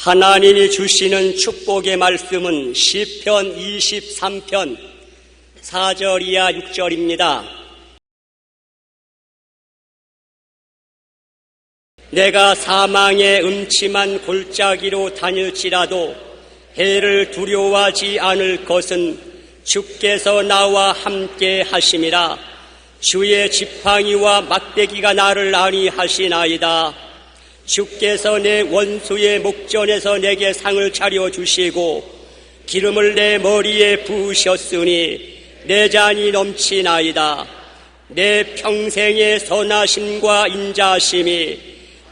하나님이 주시는 축복의 말씀은 시편 23편 4절 이하 6절입니다. 내가 사망의 음침한 골짜기로 다닐지라도 해를 두려워하지 않을 것은 주께서 나와 함께 하심이라. 주의 지팡이와 막대기가 나를 안위하시나이다. 주께서 내 원수의 목전에서 내게 상을 차려주시고 기름을 내 머리에 부으셨으니 내 잔이 넘치나이다. 내 평생의 선하심과 인자심이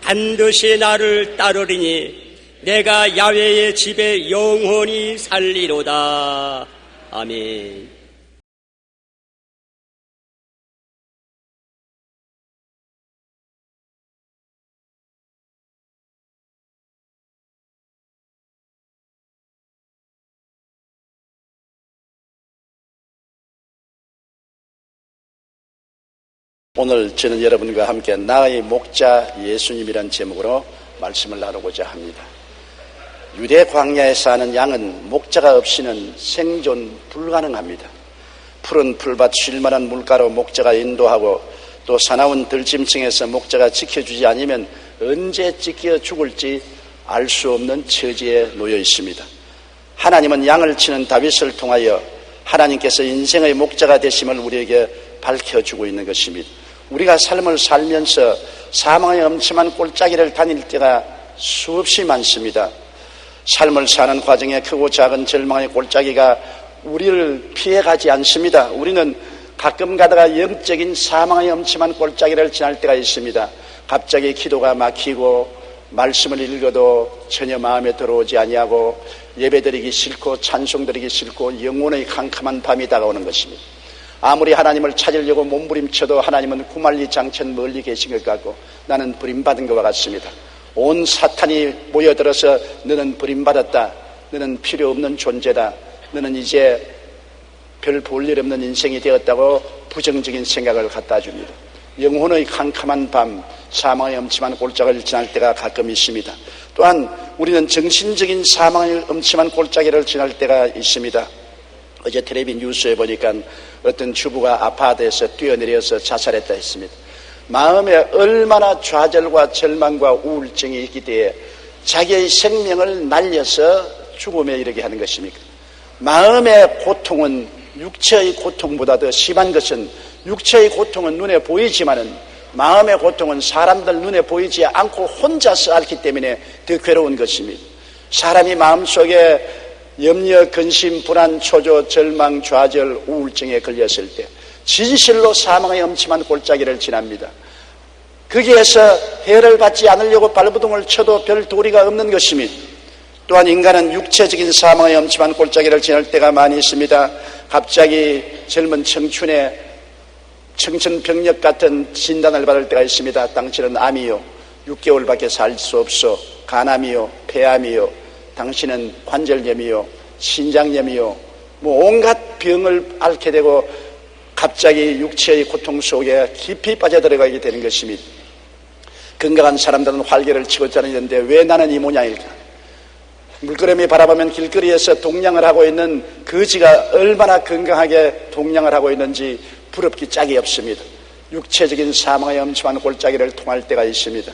반드시 나를 따르리니 내가 야훼의 집에 영원히 살리로다. 아멘. 오늘 저는 여러분과 함께 나의 목자 예수님이란 제목으로 말씀을 나누고자 합니다. 유대 광야에 사는 양은 목자가 없이는 생존 불가능합니다. 푸른 풀밭 쉴만한 물가로 목자가 인도하고 또 사나운 들짐승에서 목자가 지켜주지 않으면 언제 찢겨 죽을지 알 수 없는 처지에 놓여 있습니다. 하나님은 양을 치는 다윗을 통하여 하나님께서 인생의 목자가 되심을 우리에게 밝혀주고 있는 것입니다. 우리가 삶을 살면서 사망의 엄침한 골짜기를 다닐 때가 수없이 많습니다. 삶을 사는 과정에 크고 작은 절망의 골짜기가 우리를 피해가지 않습니다. 우리는 가끔 가다가 영적인 사망의 엄침한 골짜기를 지날 때가 있습니다. 갑자기 기도가 막히고 말씀을 읽어도 전혀 마음에 들어오지 아니하고 예배드리기 싫고 찬송드리기 싫고 영혼의 캄캄한 밤이 다가오는 것입니다. 아무리 하나님을 찾으려고 몸부림쳐도 하나님은 구말리 장천 멀리 계신 것 같고 나는 버림받은 것과 같습니다. 온 사탄이 모여들어서 너는 버림받았다. 너는 필요 없는 존재다. 너는 이제 별 볼 일 없는 인생이 되었다고 부정적인 생각을 갖다 줍니다. 영혼의 캄캄한 밤, 사망의 엄침한 골짜기를 지날 때가 가끔 있습니다. 또한 우리는 정신적인 사망의 엄침한 골짜기를 지날 때가 있습니다. 어제 텔레비 뉴스에 보니까 어떤 주부가 아파트에서 뛰어내려서 자살했다 했습니다. 마음에 얼마나 좌절과 절망과 우울증이 있기 때문에 자기의 생명을 날려서 죽음에 이르게 하는 것입니까? 마음의 고통은 육체의 고통보다 더 심한 것은 육체의 고통은 눈에 보이지만은 마음의 고통은 사람들 눈에 보이지 않고 혼자서 앓기 때문에 더 괴로운 것입니다. 사람이 마음속에 염려, 근심, 불안, 초조, 절망, 좌절, 우울증에 걸렸을 때 진실로 사망의 엄침한 골짜기를 지납니다. 거기에서 해를 받지 않으려고 발버둥을 쳐도 별 도리가 없는 것입니다. 또한 인간은 육체적인 사망의 엄침한 골짜기를 지날 때가 많이 있습니다. 갑자기 젊은 청춘에 청천벽력 같은 진단을 받을 때가 있습니다. 당신은 암이요, 6개월밖에 살 수 없어. 간암이요, 폐암이요, 당신은 관절염이요, 신장염이요, 온갖 병을 앓게 되고 갑자기 육체의 고통 속에 깊이 빠져들어가게 되는 것입니다. 건강한 사람들은 활개를 치고 다니는데 왜 나는 이 모양일까? 물끄러미 바라보면 길거리에서 동냥을 하고 있는 거지가 얼마나 건강하게 동냥을 하고 있는지 부럽기 짝이 없습니다. 육체적인 사망의 엄침한 골짜기를 통할 때가 있습니다.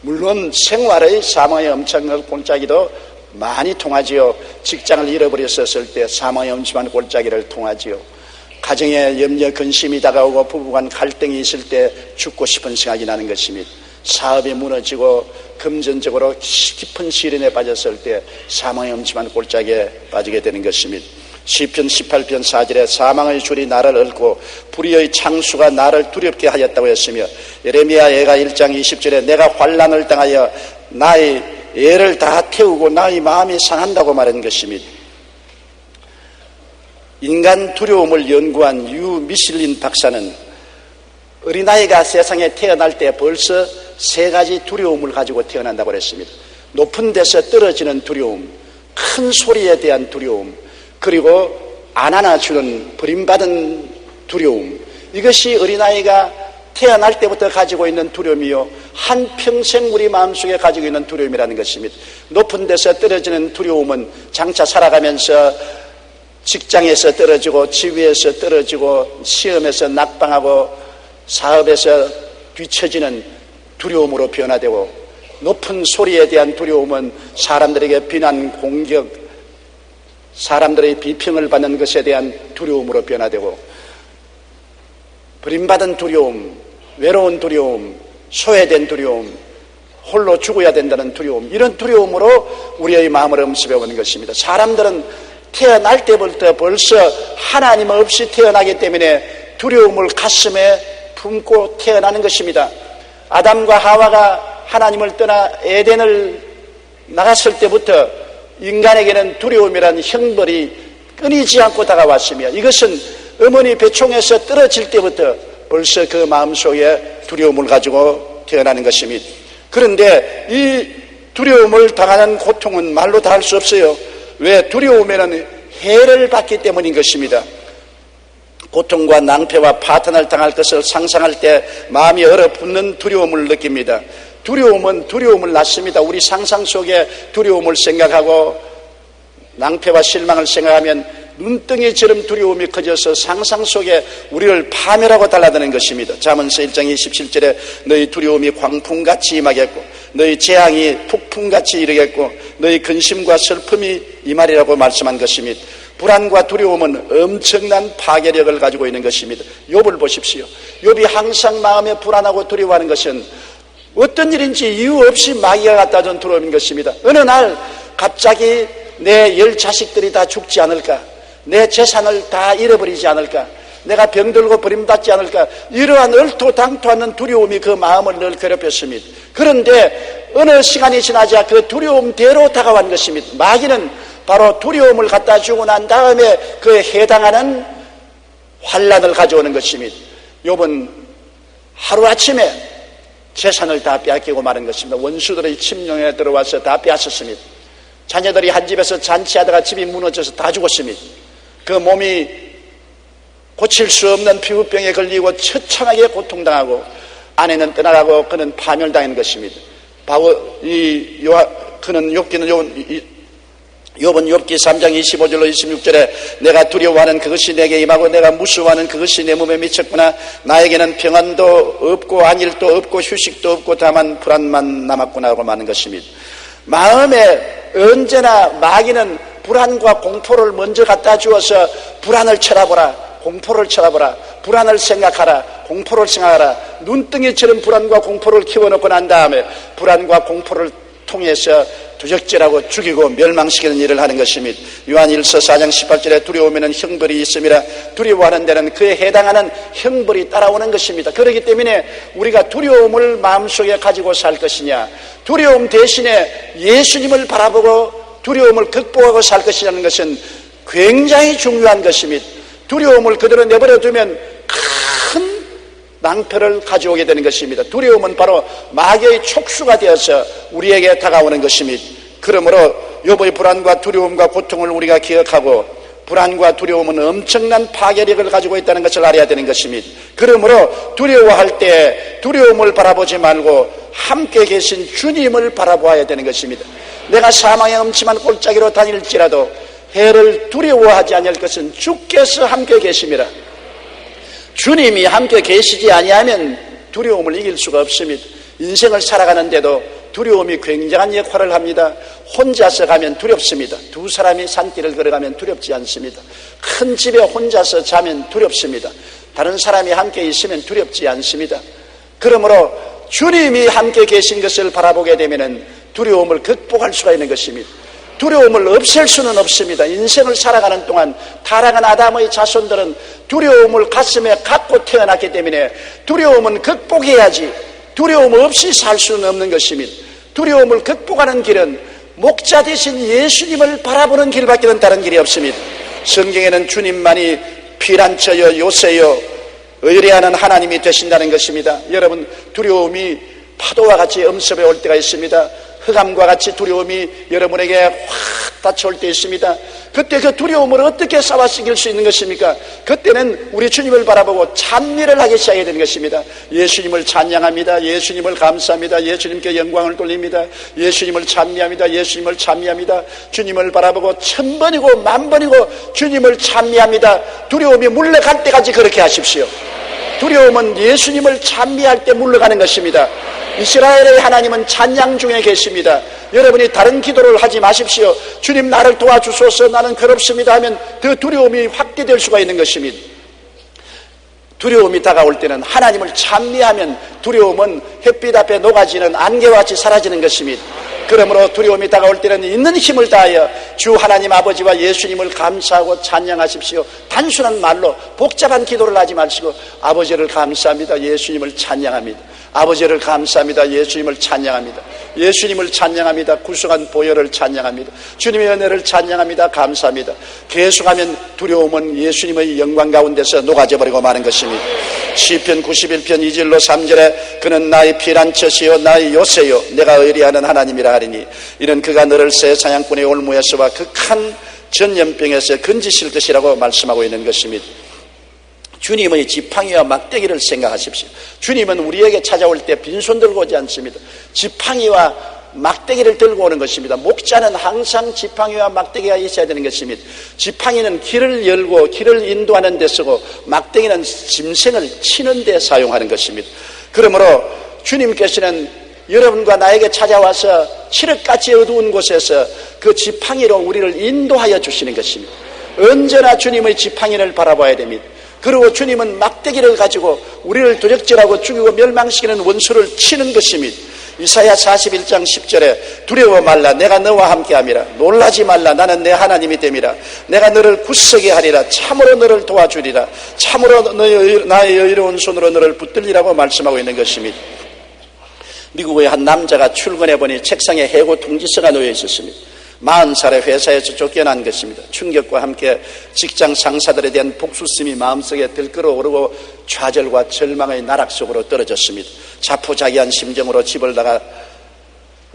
물론 생활의 사망의 엄청난 골짜기도 많이 통하지요. 직장을 잃어버렸었을 때 사망의 엄침한 골짜기를 통하지요. 가정에 염려 근심이 다가오고 부부간 갈등이 있을 때 죽고 싶은 생각이 나는 것입니다. 사업이 무너지고 금전적으로 깊은 시련에 빠졌을 때 사망의 엄침한 골짜기에 빠지게 되는 것입니다. 시편 18편 4절에 사망의 줄이 나를 얽고 불의의 창수가 나를 두렵게 하였다고 했으며 예레미야 예가 1장 20절에 내가 환난을 당하여 나의 애를 다 태우고 나의 마음이 상한다고 말한 것입니다. 인간 두려움을 연구한 유 미슐린 박사는 어린아이가 세상에 태어날 때 벌써 3가지 두려움을 가지고 태어난다고 그랬습니다. 높은 데서 떨어지는 두려움, 큰 소리에 대한 두려움, 그리고 안 안아주는 버림받은 두려움. 이것이 어린아이가 태어날 때부터 가지고 있는 두려움이요, 한평생 우리 마음속에 가지고 있는 두려움이라는 것입니다. 높은 데서 떨어지는 두려움은 장차 살아가면서 직장에서 떨어지고, 지위에서 떨어지고, 시험에서 낙방하고, 사업에서 뒤처지는 두려움으로 변화되고, 높은 소리에 대한 두려움은 사람들에게 비난, 공격, 사람들의 비평을 받는 것에 대한 두려움으로 변화되고, 버림받은 두려움, 외로운 두려움, 소외된 두려움, 홀로 죽어야 된다는 두려움, 이런 두려움으로 우리의 마음을 엄습해오는 것입니다. 사람들은 태어날 때부터 벌써 하나님 없이 태어나기 때문에 두려움을 가슴에 품고 태어나는 것입니다. 아담과 하와가 하나님을 떠나 에덴을 나갔을 때부터 인간에게는 두려움이라는 형벌이 끊이지 않고 다가왔으며, 이것은 어머니 배총에서 떨어질 때부터 벌써 그 마음속에 두려움을 가지고 태어나는 것입니다. 그런데 이 두려움을 당하는 고통은 말로 다 할 수 없어요. 왜? 두려움에는 해를 받기 때문인 것입니다. 고통과 낭패와 파탄을 당할 것을 상상할 때 마음이 얼어붙는 두려움을 느낍니다. 두려움은 두려움을 낳습니다. 우리 상상 속에 두려움을 생각하고 낭패와 실망을 생각하면 눈덩이처럼 두려움이 커져서 상상 속에 우리를 파멸하고 달라드는 것입니다. 잠언서 1장 27절에 너희 두려움이 광풍같이 임하겠고 너희 재앙이 폭풍같이 이르겠고 너희 근심과 슬픔이 임하리라고 말씀한 것입니다. 불안과 두려움은 엄청난 파괴력을 가지고 있는 것입니다. 욥을 보십시오. 욥이 항상 마음에 불안하고 두려워하는 것은 어떤 일인지 이유 없이 마귀가 갖다 준 두려움인 것입니다. 어느 날 갑자기 내 10자식들이 다 죽지 않을까, 내 재산을 다 잃어버리지 않을까, 내가 병들고 버림받지 않을까, 이러한 얼토당토하는 두려움이 그 마음을 늘 괴롭혔습니다. 그런데 어느 시간이 지나자 그 두려움대로 다가온 것입니다. 마귀는 바로 두려움을 갖다 주고 난 다음에 그에 해당하는 환난을 가져오는 것입니다. 욥은 하루아침에 재산을 다 빼앗기고 마는 것입니다. 원수들의 침략에 들어와서 다 빼앗았습니다. 자녀들이 한 집에서 잔치하다가 집이 무너져서 다 죽었습니다. 그 몸이 고칠 수 없는 피부병에 걸리고 처참하게 고통당하고 아내는 떠나가고 그는 파멸당한 것입니다. 욥은 욥기 3장 25절로 26절에 내가 두려워하는 그것이 내게 임하고 내가 무서워하는 그것이 내 몸에 미쳤구나. 나에게는 평안도 없고 안일도 없고 휴식도 없고 다만 불안만 남았구나 하고 말하는 것입니다. 마음에 언제나 마귀는 불안과 공포를 먼저 갖다 주어서 불안을 쳐다보라, 공포를 쳐다보라, 불안을 생각하라, 공포를 생각하라, 눈덩이처럼 불안과 공포를 키워놓고 난 다음에 불안과 공포를 통해서 도적질하고 죽이고 멸망시키는 일을 하는 것입니다. 요한일서 4장 18절에 두려움에는 형벌이 있음이라. 두려워하는 데는 그에 해당하는 형벌이 따라오는 것입니다. 그렇기 때문에 우리가 두려움을 마음속에 가지고 살 것이냐, 두려움 대신에 예수님을 바라보고 두려움을 극복하고 살 것이라는 것은 굉장히 중요한 것입니다. 두려움을 그대로 내버려 두면 큰 낭패를 가져오게 되는 것입니다. 두려움은 바로 마귀의 촉수가 되어서 우리에게 다가오는 것입니다. 그러므로 욥의 불안과 두려움과 고통을 우리가 기억하고 불안과 두려움은 엄청난 파괴력을 가지고 있다는 것을 알아야 되는 것입니다. 그러므로 두려워할 때 두려움을 바라보지 말고 함께 계신 주님을 바라보아야 되는 것입니다. 내가 사망의 음침한 골짜기로 다닐지라도 해를 두려워하지 아니할 것은 주께서 함께 계심이라. 주님이 함께 계시지 아니하면 두려움을 이길 수가 없습니다. 인생을 살아가는데도 두려움이 굉장한 역할을 합니다. 혼자서 가면 두렵습니다. 두 사람이 산길을 걸어가면 두렵지 않습니다. 큰 집에 혼자서 자면 두렵습니다. 다른 사람이 함께 있으면 두렵지 않습니다. 그러므로 주님이 함께 계신 것을 바라보게 되면 두려움을 극복할 수가 있는 것입니다. 두려움을 없앨 수는 없습니다. 인생을 살아가는 동안 타락한 아담의 자손들은 두려움을 가슴에 갖고 태어났기 때문에 두려움은 극복해야지 두려움 없이 살 수는 없는 것입니다. 두려움을 극복하는 길은 목자 되신 예수님을 바라보는 길밖에 다른 길이 없습니다. 성경에는 주님만이 피난처여 요새여 의뢰하는 하나님이 되신다는 것입니다. 여러분, 두려움이 파도와 같이 엄습해 올 때가 있습니다. 흑암과 같이 두려움이 여러분에게 확 닫혀올 때 있습니다. 그때 그 두려움을 어떻게 싸워시킬 수 있는 것입니까? 그때는 우리 주님을 바라보고 찬미를 하기 시작해야 되는 것입니다. 예수님을 찬양합니다. 예수님을 감사합니다. 예수님께 영광을 돌립니다. 예수님을 찬미합니다. 예수님을 찬미합니다. 주님을 바라보고 1000번이고 10,000번이고 주님을 찬미합니다. 두려움이 물러갈 때까지 그렇게 하십시오. 두려움은 예수님을 찬미할 때 물러가는 것입니다. 이스라엘의 하나님은 찬양 중에 계십니다. 여러분이 다른 기도를 하지 마십시오. 주님 나를 도와주소서, 나는 괴롭습니다 하면 그 두려움이 확대될 수가 있는 것입니다. 두려움이 다가올 때는 하나님을 찬미하면 두려움은 햇빛 앞에 녹아지는 안개와 같이 사라지는 것입니다. 그러므로 두려움이 다가올 때는 있는 힘을 다하여 주 하나님 아버지와 예수님을 감사하고 찬양하십시오. 단순한 말로 복잡한 기도를 하지 마시고 아버지를 감사합니다. 예수님을 찬양합니다. 아버지를 감사합니다. 예수님을 찬양합니다. 예수님을 찬양합니다. 구속한 보혈을 찬양합니다. 주님의 은혜를 찬양합니다. 감사합니다. 계속하면 두려움은 예수님의 영광 가운데서 녹아져 버리고 마는 것입니다. 시편 91편 2절로 3절에 그는 나의 피난처시요 나의 요새요 내가 의리하는 하나님이라 하리니 이는 그가 너를 새 사냥꾼의 올무에서와 극한 전염병에서 건지실 것이라고 말씀하고 있는 것입니다. 주님의 지팡이와 막대기를 생각하십시오. 주님은 우리에게 찾아올 때 빈손 들고 오지 않습니다. 지팡이와 막대기를 들고 오는 것입니다. 목자는 항상 지팡이와 막대기가 있어야 되는 것입니다. 지팡이는 길을 열고 길을 인도하는 데 쓰고 막대기는 짐승을 치는 데 사용하는 것입니다. 그러므로 주님께서는 여러분과 나에게 찾아와서 칠흑같이 어두운 곳에서 그 지팡이로 우리를 인도하여 주시는 것입니다. 언제나 주님의 지팡이를 바라봐야 됩니다. 그리고 주님은 막대기를 가지고 우리를 도적질하고 죽이고 멸망시키는 원수를 치는 것입니다. 이사야 41장 10절에 두려워 말라 내가 너와 함께함이라 놀라지 말라 나는 내 하나님이 됨이라 내가 너를 굳세게 하리라 참으로 너를 도와주리라 참으로 나의 의로운 손으로 너를 붙들리라고 말씀하고 있는 것입니다. 미국의 한 남자가 출근해 보니 책상에 해고 통지서가 놓여 있었습니다. 40살의 회사에서 쫓겨난 것입니다. 충격과 함께 직장 상사들에 대한 복수심이 마음속에 들끓어오르고 좌절과 절망의 나락 속으로 떨어졌습니다. 자포자기한 심정으로 집을 나가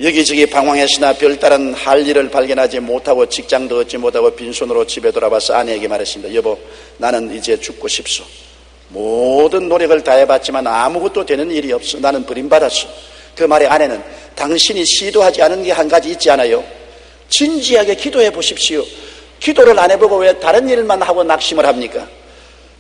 여기저기 방황했으나 별다른 할 일을 발견하지 못하고 직장도 얻지 못하고 빈손으로 집에 돌아와서 아내에게 말했습니다. 여보, 나는 이제 죽고 싶소. 모든 노력을 다해봤지만 아무것도 되는 일이 없어. 나는 버림받았어. 그 말에 아내는 당신이 시도하지 않은 게 한 가지 있지 않아요? 진지하게 기도해 보십시오. 기도를 안 해보고 왜 다른 일만 하고 낙심을 합니까?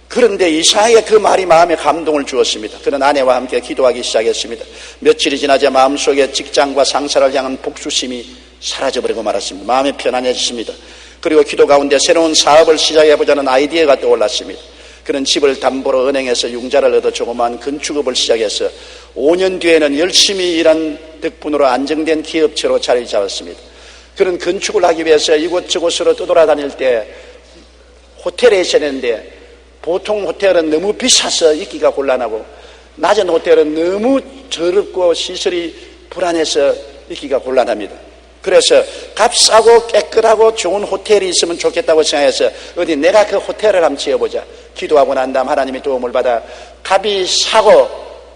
그런데 이상하게 그 말이 마음에 감동을 주었습니다. 그는 아내와 함께 기도하기 시작했습니다. 며칠이 지나자 마음속에 직장과 상사를 향한 복수심이 사라져버리고 말았습니다. 마음이 편안해졌습니다. 그리고 기도 가운데 새로운 사업을 시작해보자는 아이디어가 떠올랐습니다. 그는 집을 담보로 은행에서 융자를 얻어 조그마한 건축업을 시작해서 5년 뒤에는 열심히 일한 덕분으로 안정된 기업체로 자리 잡았습니다. 그는 건축을 하기 위해서 이곳저곳으로 떠돌아다닐 때 호텔에 있어야 되는데 보통 호텔은 너무 비싸서 있기가 곤란하고 낮은 호텔은 너무 더럽고 시설이 불안해서 있기가 곤란합니다. 그래서 값싸고 깨끗하고 좋은 호텔이 있으면 좋겠다고 생각해서 어디 내가 그 호텔을 한번 지어보자. 기도하고 난 다음 하나님의 도움을 받아 값이 싸고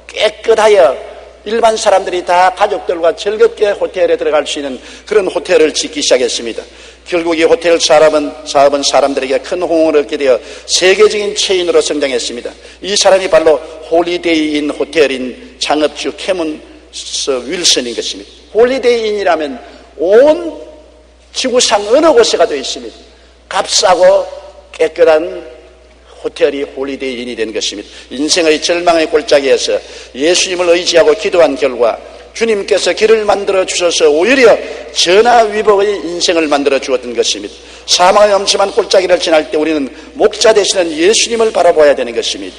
깨끗하여 일반 사람들이 다 가족들과 즐겁게 호텔에 들어갈 수 있는 그런 호텔을 짓기 시작했습니다. 결국 이 호텔 사업은 사람들에게 큰 호응을 얻게 되어 세계적인 체인으로 성장했습니다. 이 사람이 바로 홀리데이 인 호텔인 창업주 캐먼스 윌슨인 것입니다. 홀리데이 인이라면 온 지구상 어느 곳에 가도 있습니다. 값싸고 깨끗한 호텔이 홀리데이 인이 된 것입니다. 인생의 절망의 골짜기에서 예수님을 의지하고 기도한 결과 주님께서 길을 만들어 주셔서 오히려 전화위복의 인생을 만들어 주었던 것입니다. 사망의 엄침한 골짜기를 지날 때 우리는 목자 되시는 예수님을 바라봐야 되는 것입니다.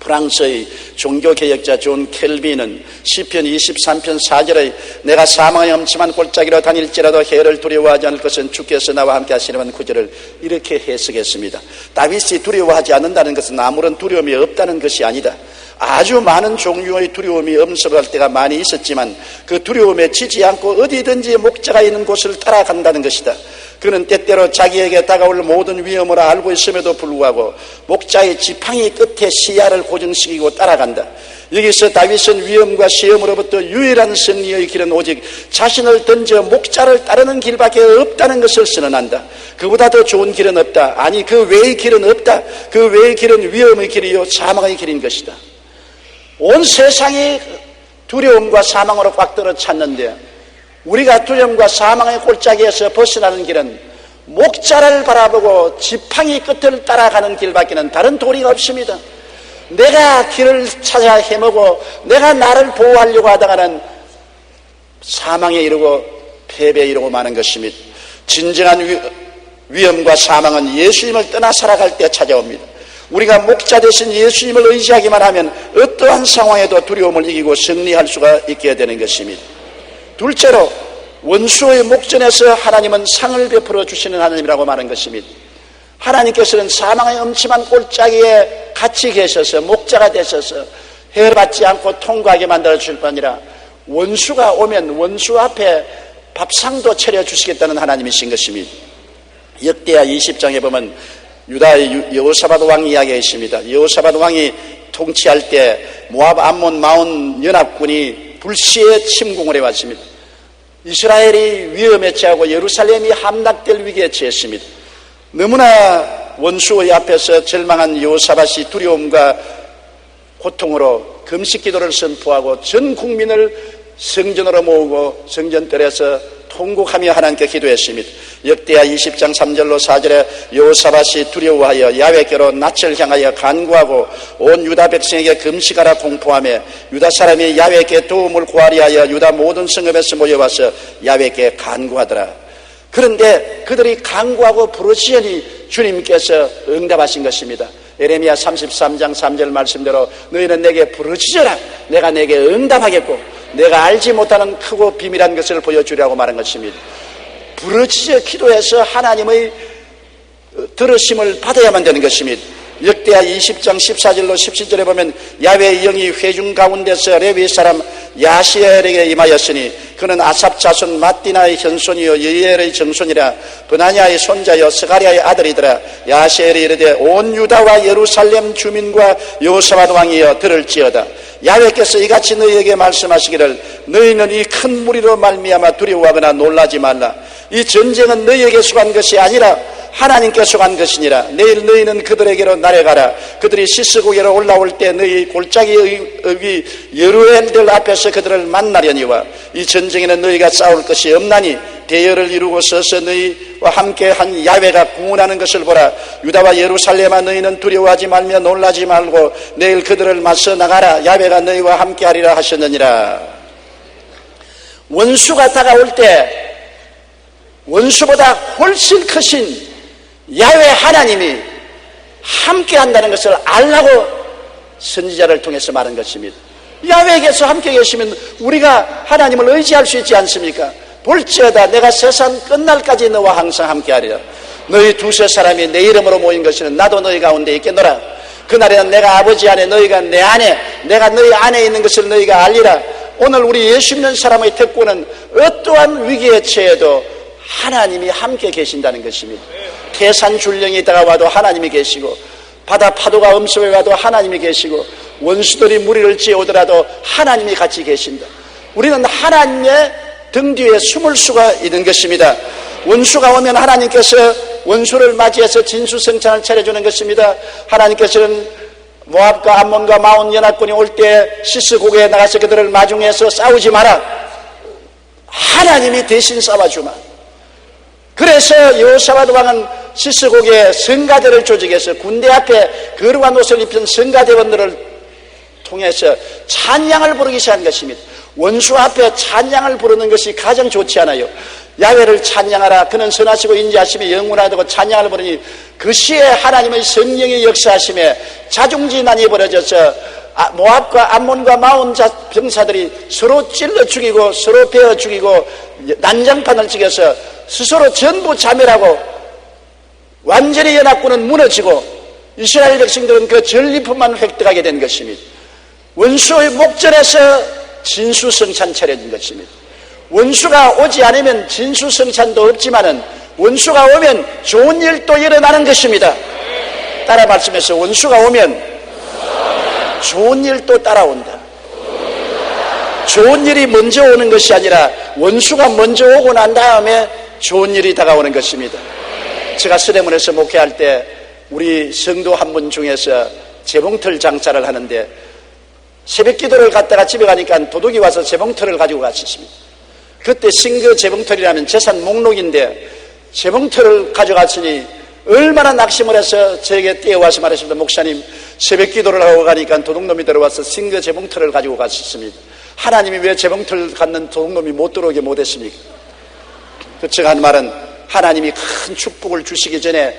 프랑스의 종교개혁자 존 켈빈은 시편 23편 4절에 내가 사망의 엄침한 골짜기로 다닐지라도 해를 두려워하지 않을 것은 주께서 나와 함께 하시려는 구절을 이렇게 해석했습니다. 다윗이 두려워하지 않는다는 것은 아무런 두려움이 없다는 것이 아니다. 아주 많은 종류의 두려움이 엄습할 때가 많이 있었지만 그 두려움에 지지 않고 어디든지 목자가 있는 곳을 따라간다는 것이다. 그는 때때로 자기에게 다가올 모든 위험을 알고 있음에도 불구하고 목자의 지팡이 끝에 시야를 고정시키고 따라간다. 여기서 다윗은 위험과 시험으로부터 유일한 승리의 길은 오직 자신을 던져 목자를 따르는 길밖에 없다는 것을 선언한다. 그보다 더 좋은 길은 없다. 아니, 그 외의 길은 없다. 그 외의 길은 위험의 길이요 사망의 길인 것이다. 온 세상이 두려움과 사망으로 꽉 들어 찼는데 우리가 두려움과 사망의 골짜기에서 벗어나는 길은 목자를 바라보고 지팡이 끝을 따라가는 길밖에는 다른 도리가 없습니다. 내가 길을 찾아 헤매고 내가 나를 보호하려고 하다가는 사망에 이르고 패배에 이르고 마는 것입니다. 진정한 위험과 사망은 예수님을 떠나 살아갈 때 찾아옵니다. 우리가 목자 대신 예수님을 의지하기만 하면 어떠한 상황에도 두려움을 이기고 승리할 수가 있게 되는 것입니다. 둘째로, 원수의 목전에서 하나님은 상을 베풀어 주시는 하나님이라고 말한 것입니다. 하나님께서는 사망의 음침한 골짜기에 같이 계셔서 목자가 되셔서 해받지 않고 통과하게 만들어 주실 뿐 아니라 원수가 오면 원수 앞에 밥상도 차려주시겠다는 하나님이신 것입니다. 역대하 20장에 보면 유다의 여호사밧 왕 이야기가 있습니다. 여호사밧 왕이 통치할 때 모압, 암몬, 마온 연합군이 불시에 침공을 해왔습니다. 이스라엘이 위험에 처하고 예루살렘이 함락될 위기에 처했습니다. 너무나 원수의 앞에서 절망한 여호사밧이 두려움과 고통으로 금식기도를 선포하고 전 국민을 성전으로 모으고 성전뜰에서 통곡하며 하나님께 기도했습니다. 역대하 20장 3절로 4절에 여호사밧이 두려워하여 야훼께로 낯을 향하여 간구하고 온 유다 백성에게 금식하라 공포하며 유다 사람이 야훼께 도움을 구하리 하여 유다 모든 성읍에서 모여와서 야훼께 간구하더라. 그런데 그들이 간구하고 부르시니 주님께서 응답하신 것입니다. 예레미야 33장 3절 말씀대로 너희는 내게 부르짖어라. 내가 내게 응답하겠고 내가 알지 못하는 크고 비밀한 것을 보여주려고 말한 것입니다. 부르짖어 기도해서 하나님의 들으심을 받아야만 되는 것입니다. 역대하 20장 14절로 17절에 보면 야훼의 영이 회중 가운데서 레위 사람 야시엘에게 임하였으니 그는 아삽 자손 마띠나의 현손이요 여이엘의 정손이라 브나냐의 손자여 스가랴의 아들이더라. 야시엘이 이르되 온 유다와 예루살렘 주민과 여호사밧 왕이여 들을지어다. 야훼께서 이같이 너희에게 말씀하시기를 너희는 이 큰 무리로 말미암아 두려워하거나 놀라지 말라. 이 전쟁은 너희에게 속한 것이 아니라 하나님께 속한 것이니라. 내일 너희는 그들에게로 날아가라. 그들이 시스고개로 올라올 때 너희 골짜기의 여루엘들 앞에서 그들을 만나려니와 이 전쟁에는 너희가 싸울 것이 없나니 대열을 이루고 서서 너희와 함께 한 야훼가 구원하는 것을 보라. 유다와 예루살렘아 너희는 두려워하지 말며 놀라지 말고 내일 그들을 맞서 나가라. 야훼가 너희와 함께 하리라 하셨느니라. 원수가 다가올 때 원수보다 훨씬 크신 야훼 하나님이 함께 한다는 것을 알라고 선지자를 통해서 말한 것입니다. 야훼에게서 함께 계시면 우리가 하나님을 의지할 수 있지 않습니까? 볼지어다 내가 세상 끝날까지 너와 항상 함께 하리라. 너희 두세 사람이 내 이름으로 모인 것이는 나도 너희 가운데 있겠노라. 그날에는 내가 아버지 안에 너희가 내 안에 내가 너희 안에 있는 것을 너희가 알리라. 오늘 우리 예수 믿는 사람의 특권은 어떠한 위기에 처해도 하나님이 함께 계신다는 것입니다. 태산 줄령이 다가와도 하나님이 계시고 바다 파도가 엄습해 와도 하나님이 계시고 원수들이 무리를 지어오더라도 하나님이 같이 계신다. 우리는 하나님의 등 뒤에 숨을 수가 있는 것입니다. 원수가 오면 하나님께서 원수를 맞이해서 진수성찬을 차려주는 것입니다. 하나님께서는 모압과 암몬과 마온 연합군이 올 때 시스고개에 나가서 그들을 마중해서 싸우지 마라. 하나님이 대신 싸워주마. 그래서 여호사밧 왕은 시스고개에 성가대를 조직해서 군대 앞에 거룩한 옷을 입힌 성가대원들을 통해서 찬양을 부르기 시작한 것입니다. 원수 앞에 찬양을 부르는 것이 가장 좋지 않아요. 야훼를 찬양하라. 그는 선하시고 인자하심에 영원하다고 찬양을 부르니 그 시에 하나님의 성령의 역사하심에 자중진환이 벌어져서 모압과 암몬과 마온 병사들이 서로 찔러 죽이고 서로 베어 죽이고 난장판을 찍어서 스스로 전부 자멸하고 완전히 연합군은 무너지고 이스라엘 백성들은 그 전리품만 획득하게 된 것입니다. 원수의 목전에서 진수성찬 차려진 것입니다. 원수가 오지 않으면 진수성찬도 없지만은 원수가 오면 좋은 일도 일어나는 것입니다. 따라 말씀해서 원수가 오면 좋은 일도 따라온다. 좋은 일이 먼저 오는 것이 아니라 원수가 먼저 오고 난 다음에 좋은 일이 다가오는 것입니다. 제가 서대문에서 목회할 때 우리 성도 한 분 중에서 재봉틀 장사를 하는데 새벽 기도를 갔다가 집에 가니까 도둑이 와서 재봉틀을 가지고 갔었습니다. 그때 신거 재봉틀이라면 재산 목록인데 재봉틀을 가져갔으니 얼마나 낙심을 해서 저에게 뛰어와서 말했습니다. 목사님, 새벽 기도를 하고 가니까 도둑놈이 들어와서 신거 재봉틀을 가지고 갔었습니다. 하나님이 왜 재봉틀 갖는 도둑놈이 못 들어오게 못했습니까? 제가 한 말은 하나님이 큰 축복을 주시기 전에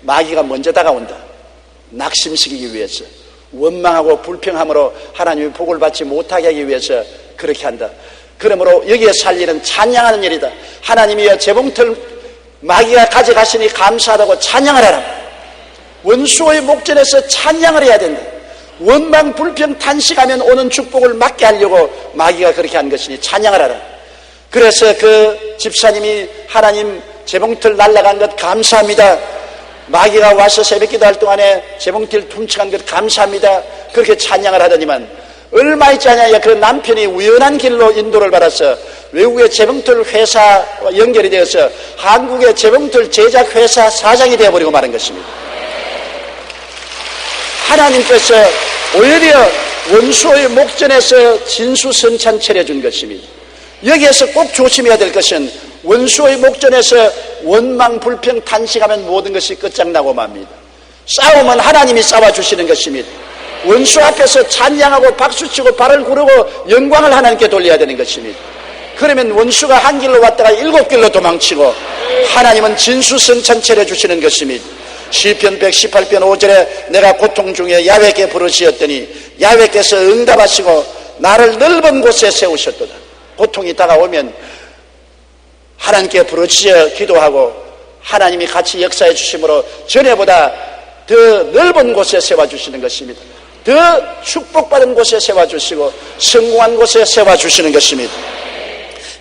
마귀가 먼저 다가온다. 낙심시키기 위해서, 원망하고 불평함으로 하나님이 복을 받지 못하게 하기 위해서 그렇게 한다. 그러므로 여기에 살 일은 찬양하는 일이다. 하나님이 재봉틀 마귀가 가져가시니 감사하다고 찬양을 하라. 원수의 목전에서 찬양을 해야 된다. 원망 불평 탄식하면 오는 축복을 막게 하려고 마귀가 그렇게 한 것이니 찬양을 하라. 그래서 그 집사님이 하나님 재봉틀 날아간 것 감사합니다. 마귀가 와서 새벽 기도할 동안에 재봉틀 훔쳐간 것 감사합니다. 그렇게 찬양을 하더니만 얼마 있지 않냐, 그 남편이 우연한 길로 인도를 받아서 외국의 재봉틀 회사와 연결이 되어서 한국의 재봉틀 제작 회사 사장이 되어버리고 마는 것입니다. 하나님께서 오히려 원수의 목전에서 진수성찬 차려준 것입니다. 여기에서 꼭 조심해야 될 것은 원수의 목전에서 원망 불평 탄식하면 모든 것이 끝장나고 맙니다. 싸움은 하나님이 싸워주시는 것입니다. 원수 앞에서 찬양하고 박수치고 발을 구르고 영광을 하나님께 돌려야 되는 것입니다. 그러면 원수가 한 길로 왔다가 7길로 도망치고 하나님은 진수성찬 차려주시는 것입니다. 시편 118편 5절에 내가 고통 중에 야훼께 부르짖었더니 야훼께서 응답하시고 나를 넓은 곳에 세우셨도다. 고통이 다가오면 하나님께 부르짖어 기도하고 하나님이 같이 역사해 주심으로 전에보다 더 넓은 곳에 세워주시는 것입니다. 더 축복받은 곳에 세워주시고 성공한 곳에 세워주시는 것입니다.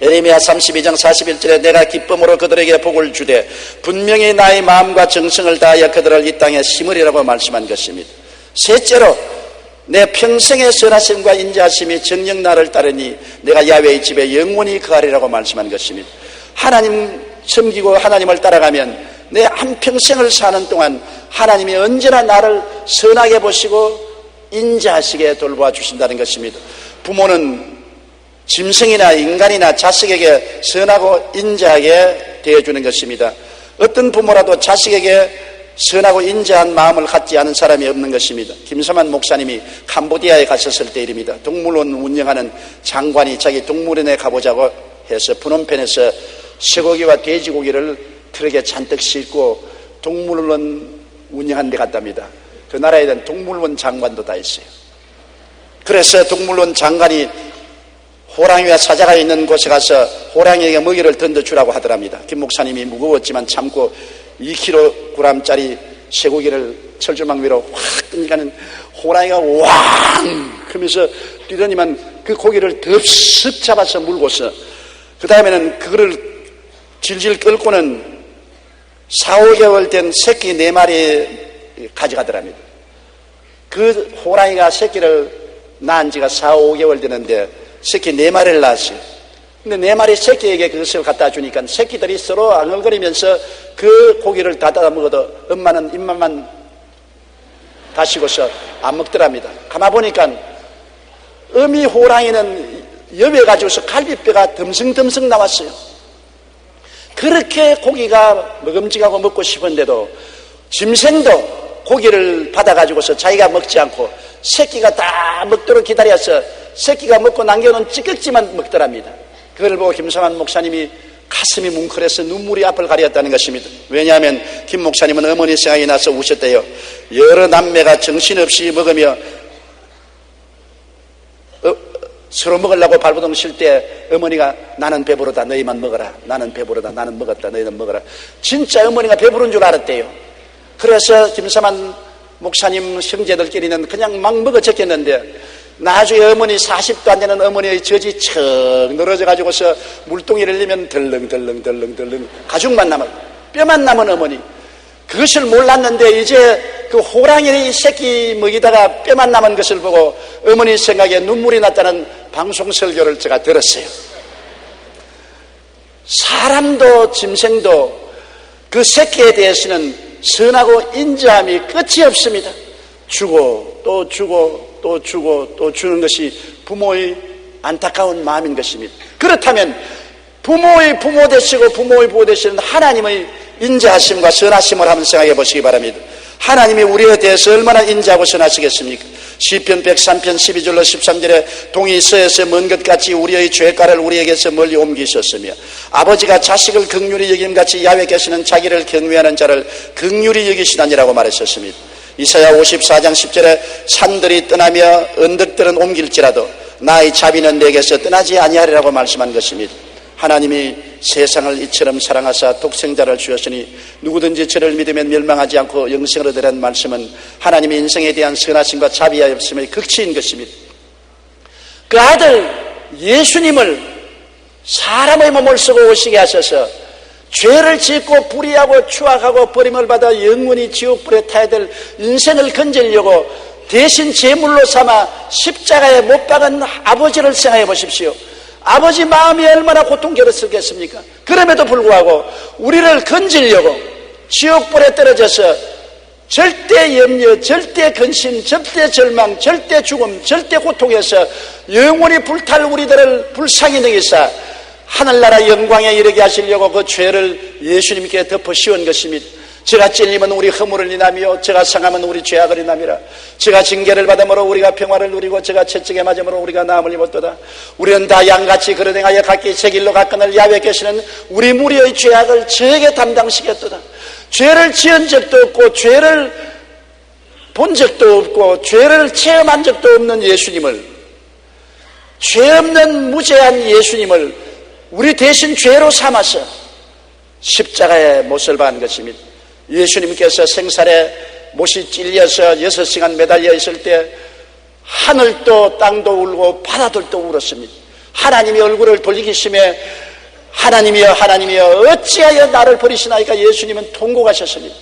예레미야 32장 41절에 내가 기쁨으로 그들에게 복을 주되 분명히 나의 마음과 정성을 다하여 그들을 이 땅에 심으리라고 말씀한 것입니다. 셋째로 내 평생의 선하심과 인자하심이 정녕 나를 따르니 내가 야훼의 집에 영원히 거하리라고 말씀한 것입니다. 하나님 섬기고 하나님을 따라가면 내 한평생을 사는 동안 하나님이 언제나 나를 선하게 보시고 인자하시게 돌보아 주신다는 것입니다. 부모는 짐승이나 인간이나 자식에게 선하고 인자하게 대해주는 것입니다. 어떤 부모라도 자식에게 선하고 인자한 마음을 갖지 않은 사람이 없는 것입니다. 김서만 목사님이 캄보디아에 갔었을 때 일입니다. 동물원 운영하는 장관이 자기 동물원에 가보자고 해서 푸놈펜에서 쇠고기와 돼지고기를 트럭에 잔뜩 싣고 동물원 운영하는 데 갔답니다. 그 나라에 대한 동물원 장관도 다 있어요. 그래서 동물원 장관이 호랑이와 사자가 있는 곳에 가서 호랑이에게 먹이를 던져주라고 하더랍니다. 김 목사님이 무거웠지만 참고 2kg짜리 쇠고기를 철조망 위로 확 던지가는 호랑이가 왕 그러면서 뛰더니만 그 고기를 덥석 잡아서 물고서 그 다음에는 그거를 질질 끌고는 4-5개월 된 새끼 4마리 가져가더랍니다. 그 호랑이가 새끼를 낳은 지가 4-5개월 되는데 새끼 4마리를 낳았어요. 근데 4마리 새끼에게 그것을 갖다 주니까 새끼들이 서로 앙얼거리면서 그 고기를 다 따다 먹어도 엄마는 입맛만 다시고서 안 먹더랍니다. 가만보니까 어미 호랑이는 여배 가지고서 갈비뼈가 듬성듬성 나왔어요. 그렇게 고기가 먹음직하고 먹고 싶은데도 짐승도 고기를 받아가지고서 자기가 먹지 않고 새끼가 다 먹도록 기다려서 새끼가 먹고 남겨놓은 찌꺼기만 먹더랍니다. 그걸 보고 김성환 목사님이 가슴이 뭉클해서 눈물이 앞을 가렸다는 것입니다. 왜냐하면 김 목사님은 어머니 생각이 나서 우셨대요. 여러 남매가 정신없이 먹으며 서로 먹으려고 발버둥 칠 때 어머니가 나는 배부르다 너희만 먹어라. 나는 배부르다 나는 먹었다 너희는 먹어라. 진짜 어머니가 배부른 줄 알았대요. 그래서 김성환 목사님 형제들끼리는 그냥 막 먹어 적겠는데 나중에 어머니 40도 안 되는 어머니의 젖이 척 늘어져 가지고서 물동이를 내면 덜렁덜렁 가죽만 남아 뼈만 남은 어머니, 그것을 몰랐는데 이제 그 호랑이 새끼 먹이다가 뼈만 남은 것을 보고 어머니 생각에 눈물이 났다는 방송 설교를 제가 들었어요. 사람도 짐승도 그 새끼에 대해서는 선하고 인자함이 끝이 없습니다. 주고 또 주고 또 주고 또 주는 것이 부모의 안타까운 마음인 것입니다. 그렇다면 부모의 부모 되시고 부모의 부모 되시는 하나님의 인자하심과 선하심을 한번 생각해 보시기 바랍니다. 하나님이 우리에 대해서 얼마나 인자하고 선하시겠습니까? 시편 103편 12절로 13절에 동이 서에서 먼 것 같이 우리의 죄가를 우리에게서 멀리 옮기셨으며 아버지가 자식을 긍휼히 여김같이 야훼께서는 자기를 경외하는 자를 긍휼히 여기시다니라고 말하셨습니다. 이사야 54장 10절에 산들이 떠나며 언덕들은 옮길지라도 나의 자비는 내게서 떠나지 아니하리라고 말씀한 것입니다. 하나님이 세상을 이처럼 사랑하사 독생자를 주셨으니 누구든지 저를 믿으면 멸망하지 않고 영생을 얻으라는 말씀은 하나님의 인생에 대한 선하심과 자비하였음의 극치인 것입니다. 그 아들 예수님을 사람의 몸을 쓰고 오시게 하셔서 죄를 짓고 불의하고 추악하고 버림을 받아 영원히 지옥불에 타야 될 인생을 건지려고 대신 제물로 삼아 십자가에 못 박은 아버지를 생각해 보십시오. 아버지 마음이 얼마나 고통스럽겠습니까? 그럼에도 불구하고 우리를 건지려고 지옥불에 떨어져서 절대 염려, 절대 근심, 절대 절망, 절대 죽음, 절대 고통에서 영원히 불탈 우리들을 불쌍히 여기사 하늘나라 영광에 이르게 하시려고 그 죄를 예수님께 덮어 씌운 것입니다. 제가 찔리면 우리 허물을 인하며 제가 상하면 우리 죄악을 인함이라. 제가 징계를 받음으로 우리가 평화를 누리고 제가 채찍에 맞음으로 우리가 나음을 입었도다. 우리는 다 양같이 그릇 행하여 각기 제 길로 갔거늘 야훼께서는 우리 무리의 죄악을 저에게 담당시켰도다. 죄를 지은 적도 없고 죄를 본 적도 없고 죄를 체험한 적도 없는 예수님을, 죄 없는 무죄한 예수님을 우리 대신 죄로 삼아서 십자가에 못을 박은 것입니다. 예수님께서 생살에 못이 찔려서 6시간 매달려 있을 때 하늘도 땅도 울고 바다들도 울었습니다. 하나님이 얼굴을 돌리기심에 하나님이여 하나님이여 어찌하여 나를 버리시나이까 예수님은 통곡하셨습니다.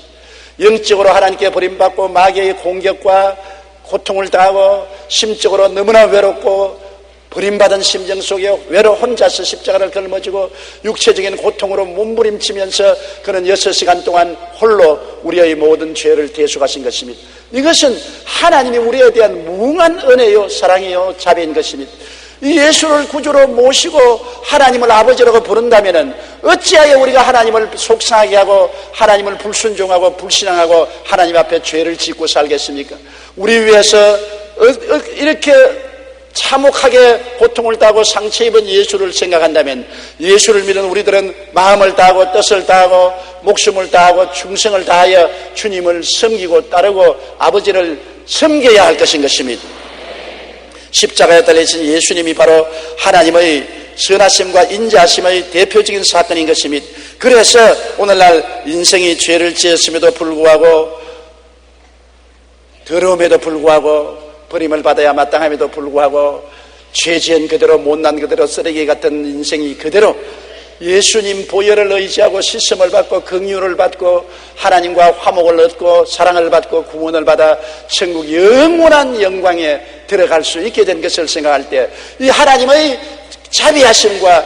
영적으로 하나님께 버림받고 마귀의 공격과 고통을 당하고 심적으로 너무나 외롭고 버림받은 심정 속에 혼자서 십자가를 걸머지고 육체적인 고통으로 몸부림치면서 그는 6시간 동안 홀로 우리의 모든 죄를 대속하신 것입니다. 이것은 하나님이 우리에 대한 무궁한 은혜요 사랑이요 자비인 것입니다. 이 예수를 구주로 모시고 하나님을 아버지라고 부른다면 어찌하여 우리가 하나님을 속상하게 하고 하나님을 불순종하고 불신앙하고 하나님 앞에 죄를 짓고 살겠습니까? 우리 위해서 이렇게 참혹하게 고통을 당하고 상처 입은 예수를 생각한다면 예수를 믿는 우리들은 마음을 다하고 뜻을 다하고 목숨을 다하고 충성을 다하여 주님을 섬기고 따르고 아버지를 섬겨야 할 것인 것입니다. 십자가에 달리신 예수님이 바로 하나님의 선하심과 인자하심의 대표적인 사건인 것입니다. 그래서 오늘날 인생이 죄를 지었음에도 불구하고 더러움에도 불구하고 버림을 받아야 마땅함에도 불구하고 죄지은 그대로 못난 그대로 쓰레기 같은 인생이 그대로 예수님 보혈을 의지하고 씻음을 받고 긍휼을 받고 하나님과 화목을 얻고 사랑을 받고 구원을 받아 천국 영원한 영광에 들어갈 수 있게 된 것을 생각할 때 이 하나님의 자비하심과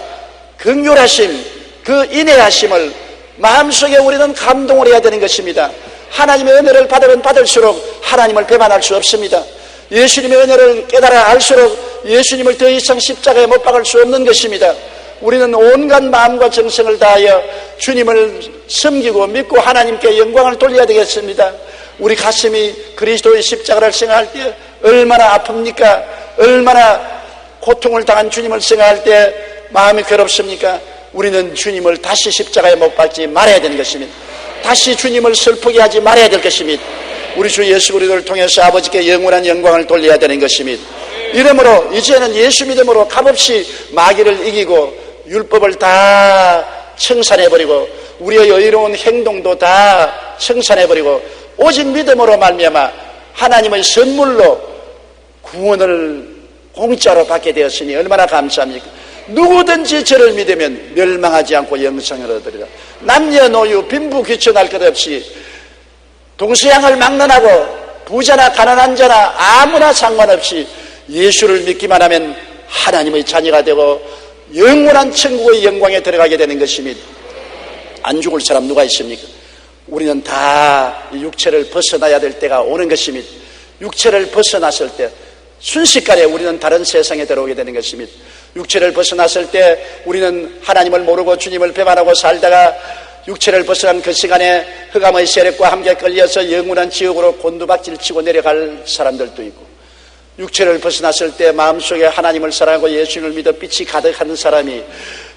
긍휼하심, 그 인애하심을 마음속에 우리는 감동을 해야 되는 것입니다. 하나님의 은혜를 받으면 받을수록 하나님을 배반할 수 없습니다. 예수님의 은혜를 깨달아 알수록 예수님을 더 이상 십자가에 못 박을 수 없는 것입니다. 우리는 온갖 마음과 정성을 다하여 주님을 섬기고 믿고 하나님께 영광을 돌려야 되겠습니다. 우리 가슴이 그리스도의 십자가를 생각할 때 얼마나 아픕니까? 얼마나 고통을 당한 주님을 생각할 때 마음이 괴롭습니까? 우리는 주님을 다시 십자가에 못 박지 말아야 되는 것입니다. 다시 주님을 슬프게 하지 말아야 될 것입니다. 우리 주 예수 그리스도를 통해서 아버지께 영원한 영광을 돌려야 되는 것입니다. 이러므로 이제는 예수 믿음으로 값없이 마귀를 이기고 율법을 다 청산해버리고 우리의 의로운 행동도 다 청산해버리고 오직 믿음으로 말미암아 하나님의 선물로 구원을 공짜로 받게 되었으니 얼마나 감사합니까? 누구든지 저를 믿으면 멸망하지 않고 영생을 얻으리라. 남녀노유 빈부귀천할 것 없이 동서양을 막론하고 부자나 가난한 자나 아무나 상관없이 예수를 믿기만 하면 하나님의 자녀가 되고 영원한 천국의 영광에 들어가게 되는 것입니다. 안 죽을 사람 누가 있습니까? 우리는 다 육체를 벗어나야 될 때가 오는 것입니다. 육체를 벗어났을 때 순식간에 우리는 다른 세상에 들어오게 되는 것입니다. 육체를 벗어났을 때 우리는 하나님을 모르고 주님을 배반하고 살다가 육체를 벗어난 그 시간에 흑암의 세력과 함께 끌려서 영원한 지옥으로 곤두박질 치고 내려갈 사람들도 있고, 육체를 벗어났을 때 마음속에 하나님을 사랑하고 예수를 믿어 빛이 가득한 사람이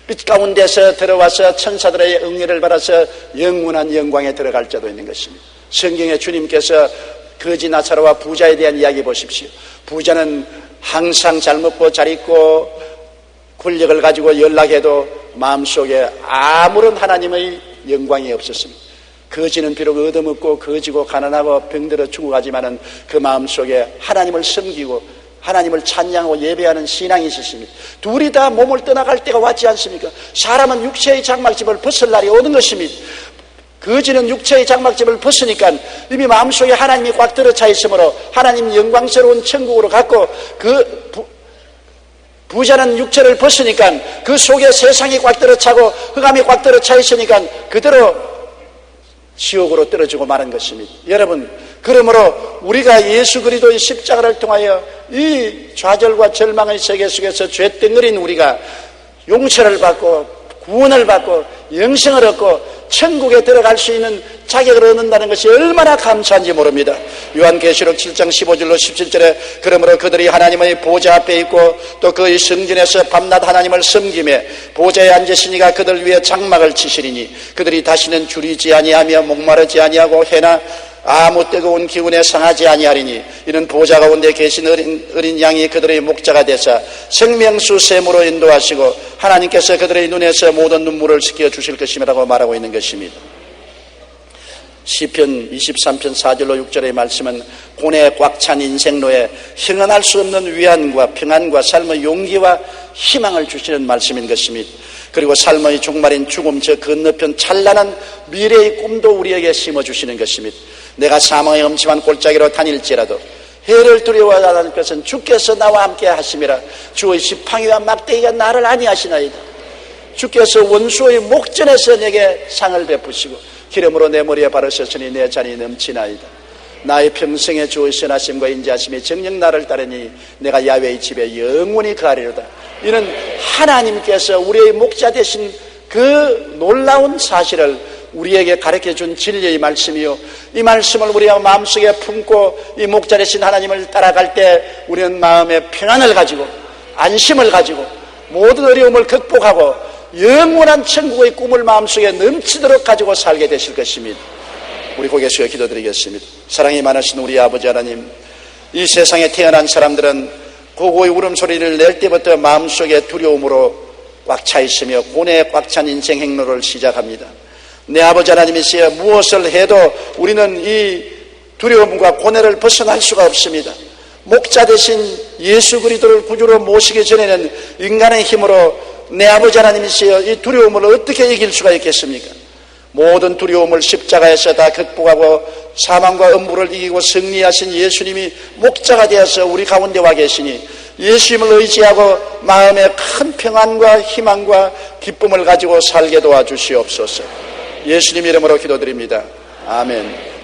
빛 가운데서 들어와서 천사들의 응애를 받아서 영원한 영광에 들어갈 자도 있는 것입니다. 성경에 주님께서 거지 나사로와 부자에 대한 이야기 보십시오. 부자는 항상 잘 먹고 잘 입고 권력을 가지고 연락해도 마음속에 아무런 하나님의 영광이 없었습니다. 거지는 비록 얻어먹고 거지고 가난하고 병들어 죽어가지만은 그 마음속에 하나님을 섬기고 하나님을 찬양하고 예배하는 신앙이 있었습니다. 둘이 다 몸을 떠나갈 때가 왔지 않습니까? 사람은 육체의 장막집을 벗을 날이 오는 것입니다. 거지는 육체의 장막집을 벗으니까 이미 마음속에 하나님이 꽉 들어차 있으므로 하나님 영광스러운 천국으로 갔고, 부자는 육체를 벗으니까 그 속에 세상이 꽉 들어차고 흑암이 꽉 들어차 있으니까 그대로 지옥으로 떨어지고 마는 것입니다. 여러분, 그러므로 우리가 예수 그리스도의 십자가를 통하여 이 좌절과 절망의 세계 속에서 죄덩어린 우리가 용서를 받고 구원을 받고 영생을 얻고 천국에 들어갈 수 있는 자격을 얻는다는 것이 얼마나 감사한지 모릅니다. 요한계시록 7장 15절로 17절에 그러므로 그들이 하나님의 보좌 앞에 있고 또 그의 성전에서 밤낮 하나님을 섬기며 보좌에 앉으시니가 그들 위에 장막을 치시리니 그들이 다시는 줄이지 아니하며 목마르지 아니하고 해나 아무 뜨거운 기운에 상하지 아니하리니 이는 보좌 가운데 계신 어린 양이 그들의 목자가 되사 생명수 샘으로 인도하시고 하나님께서 그들의 눈에서 모든 눈물을 씻겨 주실 것이라고 말하고 있는 것입니다. 시편 23편 4절로 6절의 말씀은 고뇌에 꽉 찬 인생로에 형언할 수 없는 위안과 평안과 삶의 용기와 희망을 주시는 말씀인 것입니다. 그리고 삶의 종말인 죽음 저 건너편 찬란한 미래의 꿈도 우리에게 심어주시는 것입니다. 내가 사망의 엄침한 골짜기로 다닐지라도 해를 두려워하지 않을 것은 주께서 나와 함께 하심이라. 주의 지팡이와 막대기가 나를 안위하시나이다. 주께서 원수의 목전에서 내게 상을 베푸시고 기름으로 내 머리에 바르셨으니 내 잔이 넘치나이다. 나의 평생의 주의 선하심과 인자하심이 정녕 나를 따르니 내가 야훼의 집에 영원히 거하리로다. 이는 하나님께서 우리의 목자 되신 그 놀라운 사실을 우리에게 가르쳐준 진리의 말씀이요, 이 말씀을 우리가 마음속에 품고 이 목자 되신 하나님을 따라갈 때 우리는 마음에 평안을 가지고 안심을 가지고 모든 어려움을 극복하고 영원한 천국의 꿈을 마음속에 넘치도록 가지고 살게 되실 것입니다. 우리 고개 숙여 기도드리겠습니다. 사랑이 많으신 우리 아버지 하나님, 이 세상에 태어난 사람들은 고고의 울음소리를 낼 때부터 마음속에 두려움으로 꽉 차 있으며 고뇌에 꽉 찬 인생 행로를 시작합니다. 내 아버지 하나님이시여, 무엇을 해도 우리는 이 두려움과 고뇌를 벗어날 수가 없습니다. 목자 되신 예수 그리스도를 구주로 모시기 전에는 인간의 힘으로 내 아버지 하나님이시여, 이 두려움을 어떻게 이길 수가 있겠습니까? 모든 두려움을 십자가에서 다 극복하고 사망과 음부를 이기고 승리하신 예수님이 목자가 되어서 우리 가운데 와 계시니 예수님을 의지하고 마음에 큰 평안과 희망과 기쁨을 가지고 살게 도와주시옵소서. 예수님 이름으로 기도드립니다. 아멘.